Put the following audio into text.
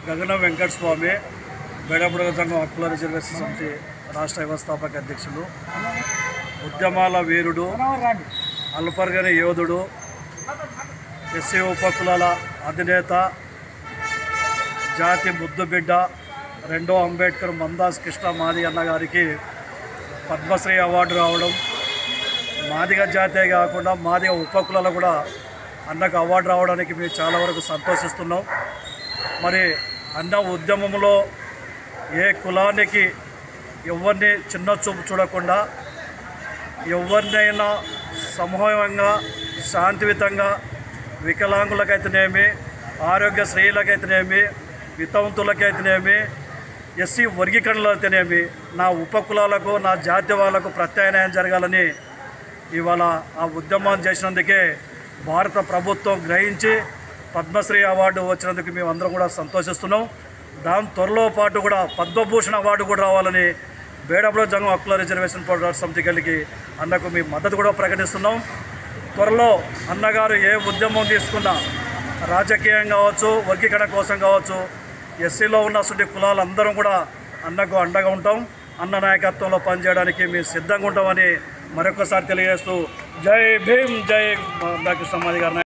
గగన వెంకట స్వామి బేడబుడగ సంఘం హక్కుల రిజర్వేషన్ సమితి రాష్ట్ర వ్యవస్థాపక అధ్యక్షులు, ఉద్యమాల వీరుడు, అల్పర్గని యోధుడు, ఎస్సీ ఉపకులాల అధినేత, జాతి ముద్దుబిడ్డ, రెండో అంబేద్కర్ మందాస్ కృష్ణ మాది అన్న గారికి పద్మశ్రీ అవార్డు రావడం, మాదిగ జాతే కాకుండా మాదిగ ఉపకులాలు కూడా అన్నకు అవార్డు రావడానికి మేము చాలా వరకు సంతోషిస్తున్నాం. మరి అన్న ఉద్యమంలో ఏ కులానికి ఎవరిని చిన్న చూపు చూడకుండా ఎవరినైనా సమూహంగా శాంతియుతంగా వికలాంగులకైతేనేమి, ఆరోగ్యశ్రీలకైతేనేమి, వితంతులకైతేనేమి, ఎస్సీ వర్గీకరణలు అయితేనేమి నా ఉపకులాలకు నా జాతి వాళ్ళకు ప్రత్యామ్నాయం జరగాలని ఇవాళ ఆ ఉద్యమం చేసినందుకే భారత ప్రభుత్వం గ్రహించి పద్మశ్రీ అవార్డు వచ్చినందుకు మేము అందరం కూడా సంతోషిస్తున్నాం. దాని త్వరలో పాటు కూడా పద్మభూషణ్ అవార్డు కూడా రావాలని బేడబుడగ సంఘం హక్కుల రిజర్వేషన్ పోరాట సమితి కలిగి అన్నకు మేము మద్దతు కూడా ప్రకటిస్తున్నాం. త్వరలో అన్నగారు ఏ ఉద్యమం తీసుకున్నా రాజకీయం కావచ్చు, వర్గీకరణ కోసం కావచ్చు, ఎస్సీలో ఉన్న అసలు కులాలందరం కూడా అన్నకు అండగా ఉంటాం. అన్న నాయకత్వంలో పనిచేయడానికి మేము సిద్ధంగా ఉంటామని మరొకసారి తెలియజేస్తూ జై భీమ్, జై డాక్టర్ సమాధి గారు.